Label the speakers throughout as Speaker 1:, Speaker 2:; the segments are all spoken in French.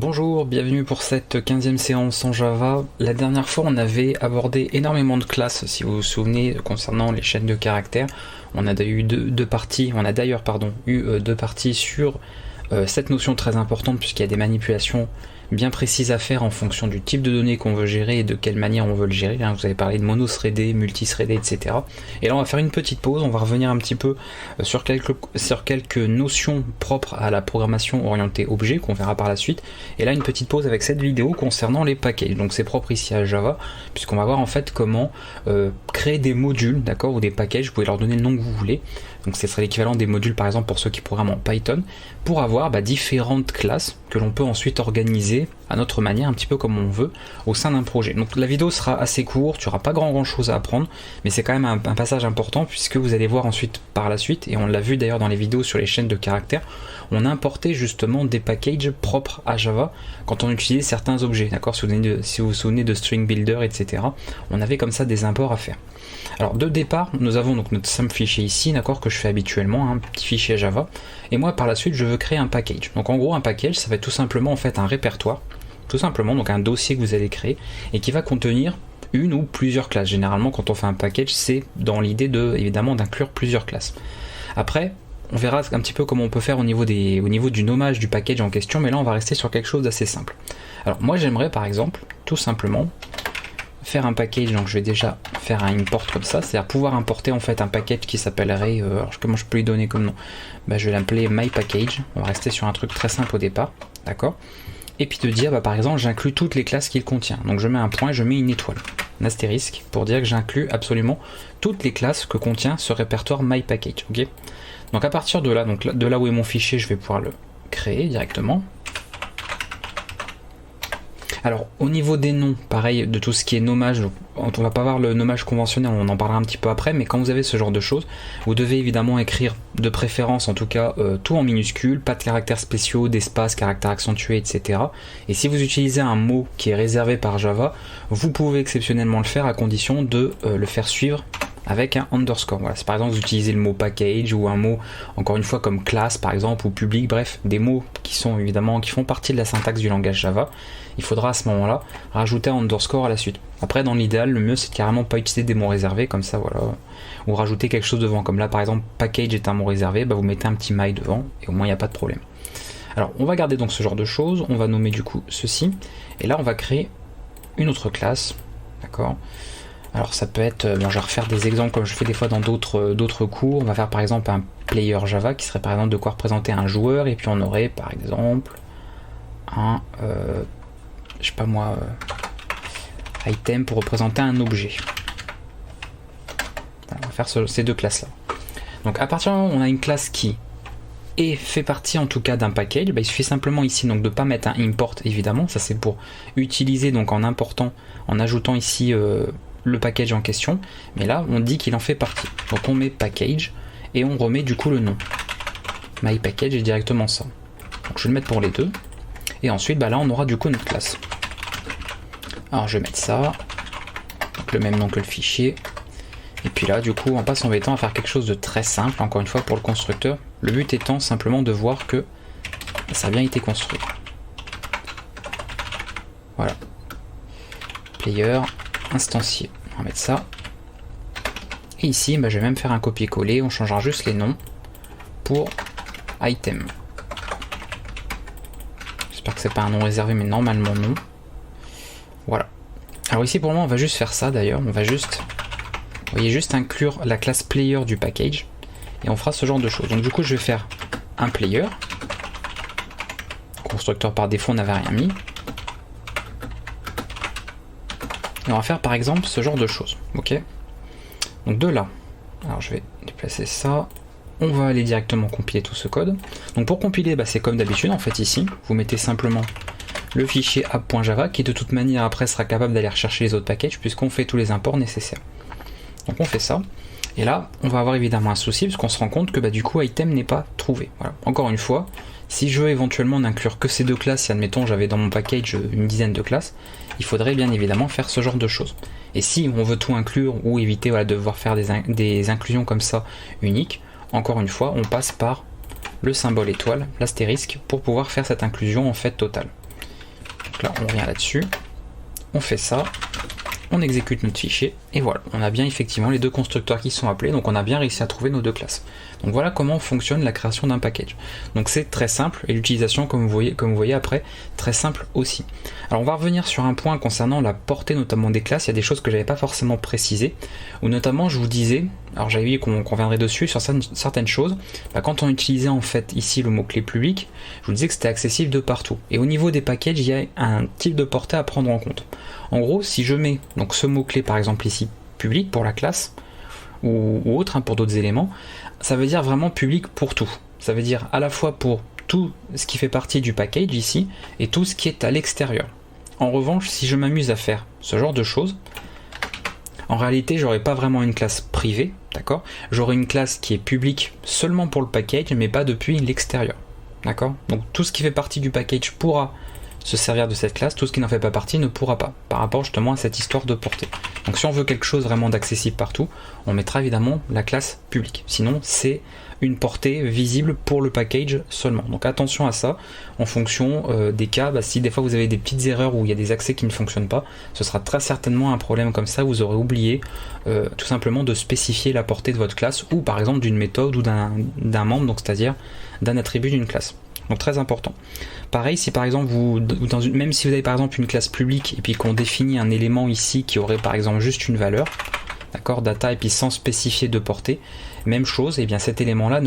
Speaker 1: Bonjour, bienvenue pour cette 15e séance en Java. La dernière fois, on avait abordé énormément de classes, si vous vous souvenez, concernant les chaînes de caractères. On a eu deux parties, on a d'ailleurs eu deux parties sur cette notion très importante, puisqu'il y a des manipulations bien précises à faire en fonction du type de données qu'on veut gérer et de quelle manière on veut le gérer. Vous avez parlé de mono-threadé, multi-threadé, etc. Et là, on va faire une petite pause, on va revenir un petit peu sur quelques notions propres à la programmation orientée objet qu'on verra par la suite. Et là, une petite pause avec cette vidéo concernant les packages. Donc c'est propre ici à Java, puisqu'on va voir en fait comment créer des modules, d'accord, ou des packages. Vous pouvez leur donner le nom que vous voulez. Donc ce serait l'équivalent des modules par exemple pour ceux qui programment en Python, pour avoir différentes classes que l'on peut ensuite organiser à notre manière, un petit peu comme on veut, au sein d'un projet. Donc la vidéo sera assez courte, tu n'auras pas grand chose à apprendre, mais c'est quand même un passage important, puisque vous allez voir ensuite par la suite, et on l'a vu d'ailleurs dans les vidéos sur les chaînes de caractères, on a importé justement des packages propres à Java quand on utilisait certains objets, d'accord, si vous vous souvenez de String Builder, etc. On avait comme ça des imports à faire. Alors de départ, nous avons donc notre simple fichier ici, d'accord, que je fais habituellement, un petit fichier Java, et moi par la suite je veux créer un package. Donc en gros un package, ça va être tout simplement en fait un répertoire, tout simplement, donc un dossier que vous allez créer, et qui va contenir une ou plusieurs classes. Généralement quand on fait un package, c'est dans l'idée évidemment d'inclure plusieurs classes. Après, on verra un petit peu comment on peut faire au niveau du nommage du package en question, mais là on va rester sur quelque chose d'assez simple. Alors moi j'aimerais par exemple, tout simplement, faire un package, donc je vais déjà faire un import comme ça, c'est-à-dire pouvoir importer en fait un package qui s'appellerait, comment je peux lui donner comme nom, je vais l'appeler myPackage, on va rester sur un truc très simple au départ, d'accord, et puis de dire par exemple j'inclus toutes les classes qu'il contient, donc je mets un point, je mets une étoile, un astérisque, pour dire que j'inclus absolument toutes les classes que contient ce répertoire myPackage, ok. Donc à partir de là, de là où est mon fichier, je vais pouvoir le créer directement. Alors au niveau des noms, pareil, de tout ce qui est nommage, on va pas voir le nommage conventionnel, on en parlera un petit peu après, mais quand vous avez ce genre de choses, vous devez évidemment écrire de préférence en tout cas tout en minuscule, pas de caractères spéciaux, d'espace, caractères accentués, etc. Et si vous utilisez un mot qui est réservé par Java, vous pouvez exceptionnellement le faire à condition de le faire suivre avec un underscore. Voilà, si par exemple vous utilisez le mot package ou un mot, encore une fois, comme classe par exemple, ou public, bref, des mots qui font partie de la syntaxe du langage Java, il faudra à ce moment-là rajouter un underscore à la suite. Après, dans l'idéal, le mieux c'est de carrément pas utiliser des mots réservés comme ça, voilà, ou rajouter quelque chose devant, comme là par exemple package est un mot réservé, vous mettez un petit my devant et au moins il n'y a pas de problème. Alors on va garder donc ce genre de choses, on va nommer du coup ceci, et là on va créer une autre classe, d'accord. Alors ça peut être, je vais refaire des exemples comme je fais des fois dans d'autres cours. On va faire par exemple un player Java qui serait par exemple de quoi représenter un joueur, et puis on aurait par exemple un, je sais pas moi, item pour représenter un objet. Voilà, on va faire ces deux classes là. Donc à partir du moment où on a une classe qui fait partie en tout cas d'un package, il suffit simplement ici donc de ne pas mettre un import évidemment, ça c'est pour utiliser donc en important, en ajoutant ici le package en question, mais là on dit qu'il en fait partie, donc on met package et on remet du coup le nom myPackage est directement ça, donc je vais le mettre pour les deux, et ensuite là on aura du coup notre classe. Alors je vais mettre ça, donc le même nom que le fichier, et puis là du coup on passe en s'embêtant à faire quelque chose de très simple, encore une fois pour le constructeur, le but étant simplement de voir que ça a bien été construit. Voilà, player instancié, on va mettre ça, et ici je vais même faire un copier-coller, on changera juste les noms pour item. J'espère que c'est pas un nom réservé, mais normalement non. Voilà, alors ici pour le moment on va juste faire ça d'ailleurs, on va juste, vous voyez, juste inclure la classe player du package, et on fera ce genre de choses. Donc du coup je vais faire un player, constructeur par défaut on n'avait rien mis, et on va faire par exemple ce genre de choses, ok. Donc de là, alors je vais déplacer ça, on va aller directement compiler tout ce code. Donc pour compiler, c'est comme d'habitude en fait ici, vous mettez simplement le fichier app.java qui de toute manière après sera capable d'aller rechercher les autres packages puisqu'on fait tous les imports nécessaires. Donc on fait ça, et là on va avoir évidemment un souci parce qu'on se rend compte que du coup item n'est pas trouvé. Voilà. Encore une fois, si je veux éventuellement n'inclure que ces deux classes, si admettons j'avais dans mon package une dizaine de classes, il faudrait bien évidemment faire ce genre de choses. Et si on veut tout inclure ou éviter de devoir faire des inclusions comme ça uniques, encore une fois on passe par le symbole étoile, l'astérisque, pour pouvoir faire cette inclusion en fait totale. Donc là, on revient là-dessus, on fait ça, on exécute notre fichier, et voilà, on a bien effectivement les deux constructeurs qui sont appelés, donc on a bien réussi à trouver nos deux classes. Donc voilà comment fonctionne la création d'un package. Donc c'est très simple, et l'utilisation, comme vous voyez après, très simple aussi. Alors on va revenir sur un point concernant la portée notamment des classes. Il y a des choses que j'avais pas forcément précisées, ou notamment je vous disais, alors j'avais dit qu'on reviendrait dessus sur certaines choses, quand on utilisait en fait ici le mot-clé public, je vous disais que c'était accessible de partout. Et au niveau des packages, il y a un type de portée à prendre en compte. En gros, si je mets donc ce mot-clé par exemple ici, public pour la classe, ou autre pour d'autres éléments, ça veut dire vraiment public pour tout. Ça veut dire à la fois pour tout ce qui fait partie du package ici, et tout ce qui est à l'extérieur. En revanche, si je m'amuse à faire ce genre de choses, en réalité, j'aurai pas vraiment une classe privée, d'accord? J'aurai une classe qui est publique seulement pour le package, mais pas depuis l'extérieur, d'accord? Donc tout ce qui fait partie du package pourra se servir de cette classe, tout ce qui n'en fait pas partie ne pourra pas, par rapport justement à cette histoire de portée. Donc si on veut quelque chose vraiment d'accessible partout, on mettra évidemment la classe publique. Sinon, c'est une portée visible pour le package seulement. Donc attention à ça, en fonction des cas, si des fois vous avez des petites erreurs où il y a des accès qui ne fonctionnent pas, ce sera très certainement un problème comme ça, vous aurez oublié tout simplement de spécifier la portée de votre classe, ou par exemple d'une méthode ou d'un membre, donc c'est-à-dire d'un attribut d'une classe. Donc très important. Pareil, si par exemple même si vous avez par exemple une classe publique et puis qu'on définit un élément ici qui aurait par exemple juste une valeur, d'accord, data, et puis sans spécifier de portée, même chose, et bien cet élément là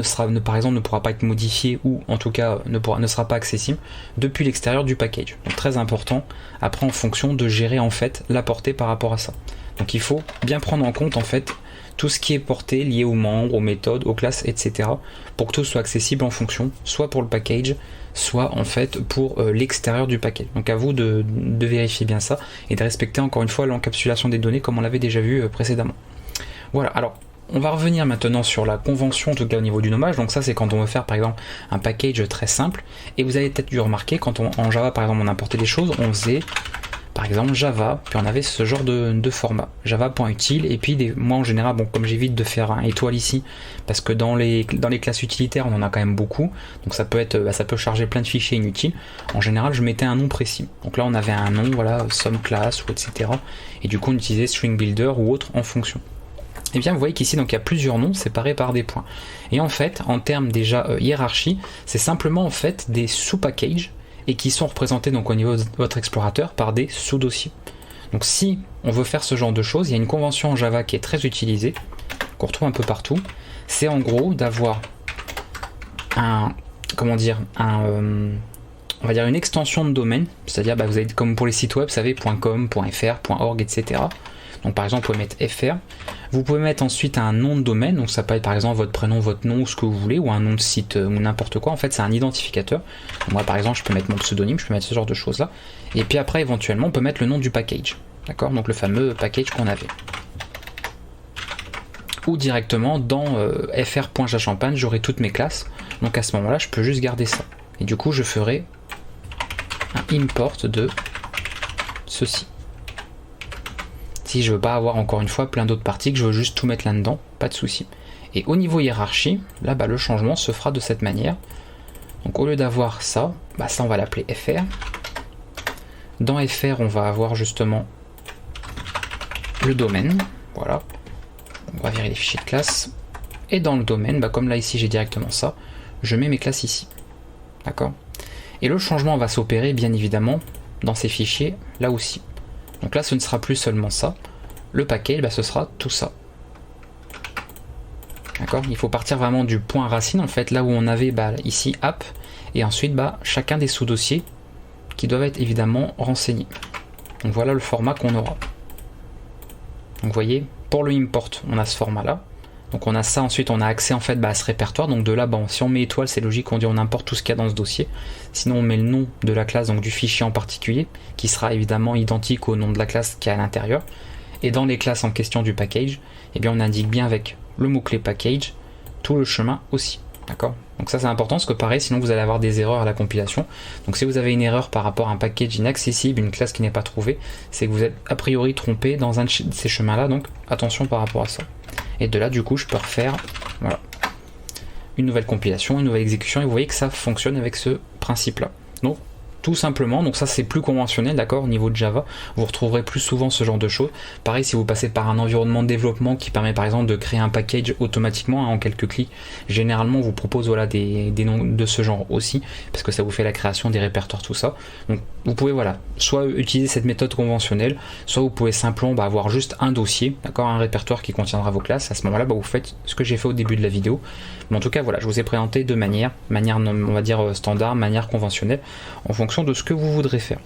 Speaker 1: par exemple ne pourra pas être modifié, ou en tout cas ne sera pas accessible depuis l'extérieur du package. Donc très important après en fonction de gérer en fait la portée par rapport à ça. Donc il faut bien prendre en compte en fait tout ce qui est porté lié aux membres, aux méthodes, aux classes, etc. pour que tout soit accessible en fonction, soit pour le package, soit en fait pour l'extérieur du package. Donc à vous de vérifier bien ça et de respecter encore une fois l'encapsulation des données comme on l'avait déjà vu précédemment. Voilà, alors on va revenir maintenant sur la convention, en tout cas au niveau du nommage. Donc ça c'est quand on veut faire par exemple un package très simple, et vous avez peut-être dû remarquer quand en Java par exemple on importait des choses, on faisait par exemple Java, puis on avait ce genre de format, java.util, et puis moi en général, bon, comme j'évite de faire un étoile ici, parce que dans les classes utilitaires on en a quand même beaucoup, donc ça peut charger plein de fichiers inutiles. En général je mettais un nom précis, donc là on avait un nom, voilà, some class, ou etc. Et du coup on utilisait string builder ou autre en fonction. Et bien vous voyez qu'ici donc il y a plusieurs noms séparés par des points. Et en fait, en termes déjà hiérarchie, c'est simplement en fait des sous-packages, et qui sont représentés donc au niveau de votre explorateur par des sous-dossiers. Donc si on veut faire ce genre de choses, il y a une convention en Java qui est très utilisée, qu'on retrouve un peu partout, c'est en gros d'avoir on va dire une extension de domaine, c'est-à-dire vous avez comme pour les sites web, vous savez, .com, .fr, .org, etc. Donc par exemple, vous pouvez mettre fr. Vous pouvez mettre ensuite un nom de domaine, donc ça peut être par exemple votre prénom, votre nom, ou ce que vous voulez, ou un nom de site, ou n'importe quoi. En fait, c'est un identificateur. Donc, moi par exemple, je peux mettre mon pseudonyme, je peux mettre ce genre de choses là. Et puis après, éventuellement, on peut mettre le nom du package. D'accord, donc le fameux package qu'on avait. Ou directement dans fr.jachampagne, j'aurai toutes mes classes. Donc à ce moment-là, je peux juste garder ça. Et du coup, je ferai un import de ceci. Si je veux pas avoir encore une fois plein d'autres parties, que je veux juste tout mettre là-dedans, pas de souci. Et au niveau hiérarchie, là le changement se fera de cette manière. Donc au lieu d'avoir ça, ça on va l'appeler fr. Dans fr, on va avoir justement le domaine, voilà. On va virer les fichiers de classe. Et dans le domaine, comme là ici j'ai directement ça, je mets mes classes ici. D'accord ? Et le changement va s'opérer bien évidemment dans ces fichiers là aussi. Donc là ce ne sera plus seulement ça, le package ce sera tout ça. D'accord ? Il faut partir vraiment du point racine en fait, là où on avait ici app, et ensuite chacun des sous-dossiers qui doivent être évidemment renseignés. Donc voilà le format qu'on aura. Donc vous voyez, pour le import on a ce format là. Donc on a ça, ensuite on a accès en fait à ce répertoire, donc de là si on met étoile c'est logique, on dit on importe tout ce qu'il y a dans ce dossier, sinon on met le nom de la classe, donc du fichier en particulier, qui sera évidemment identique au nom de la classe qui est à l'intérieur, et dans les classes en question du package, on indique bien avec le mot-clé package, tout le chemin aussi, d'accord ? Donc ça c'est important, parce que pareil, sinon vous allez avoir des erreurs à la compilation, donc si vous avez une erreur par rapport à un package inaccessible, une classe qui n'est pas trouvée, c'est que vous êtes a priori trompé dans un de ces chemins là, donc attention par rapport à ça. Et de là, du coup, je peux refaire une nouvelle compilation, une nouvelle exécution, et vous voyez que ça fonctionne avec ce principe-là. Donc, tout simplement. Donc ça c'est plus conventionnel, d'accord, au niveau de Java, vous retrouverez plus souvent ce genre de choses. Pareil si vous passez par un environnement de développement qui permet par exemple de créer un package automatiquement en quelques clics, généralement on vous propose voilà des noms de ce genre aussi, parce que ça vous fait la création des répertoires, tout ça. Donc vous pouvez voilà, soit utiliser cette méthode conventionnelle, soit vous pouvez simplement avoir juste un dossier, d'accord, un répertoire qui contiendra vos classes. À ce moment-là, vous faites ce que j'ai fait au début de la vidéo. Mais en tout cas voilà, je vous ai présenté de manière on va dire standard, manière conventionnelle, en fonction de ce que vous voudrez faire.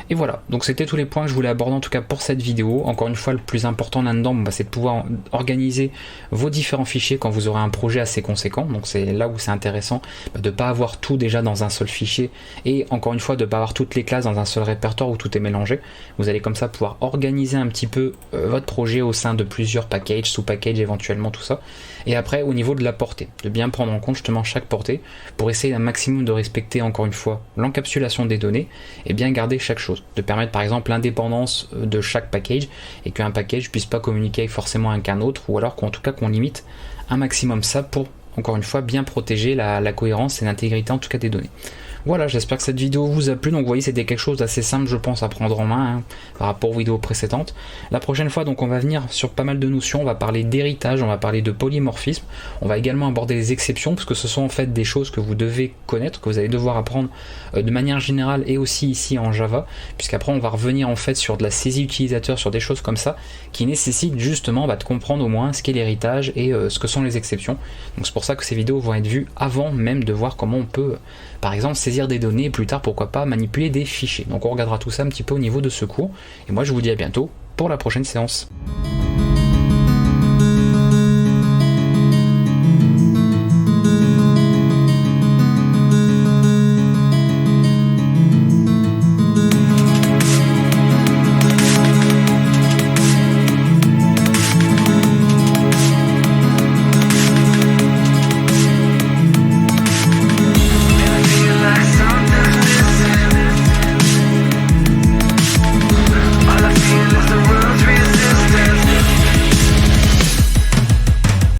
Speaker 1: Et voilà, donc c'était tous les points que je voulais aborder en tout cas pour cette vidéo. Encore une fois, le plus important là-dedans, c'est de pouvoir organiser vos différents fichiers quand vous aurez un projet assez conséquent. Donc c'est là où c'est intéressant de ne pas avoir tout déjà dans un seul fichier, et encore une fois de ne pas avoir toutes les classes dans un seul répertoire où tout est mélangé. Vous allez comme ça pouvoir organiser un petit peu votre projet au sein de plusieurs packages, sous-packages éventuellement, tout ça. Et après au niveau de la portée, de bien prendre en compte justement chaque portée pour essayer un maximum de respecter encore une fois l'encapsulation des données et bien garder chaque chose, de permettre par exemple l'indépendance de chaque package et qu'un package puisse pas communiquer forcément avec un autre, ou alors qu'en tout cas qu'on limite un maximum ça pour encore une fois bien protéger la cohérence et l'intégrité en tout cas des données. Voilà, j'espère que cette vidéo vous a plu. Donc vous voyez, c'était quelque chose d'assez simple je pense à prendre en main par rapport aux vidéos précédentes. La prochaine fois donc on va venir sur pas mal de notions, on va parler d'héritage, on va parler de polymorphisme, on va également aborder les exceptions, parce que ce sont en fait des choses que vous devez connaître, que vous allez devoir apprendre de manière générale et aussi ici en Java, puisqu'après on va revenir en fait sur de la saisie utilisateur, sur des choses comme ça qui nécessitent justement de comprendre au moins ce qu'est l'héritage et ce que sont les exceptions. Donc c'est pour ça que ces vidéos vont être vues avant même de voir comment on peut par exemple saisir des données et plus tard pourquoi pas manipuler des fichiers. Donc on regardera tout ça un petit peu au niveau de ce cours, et moi je vous dis à bientôt pour la prochaine séance.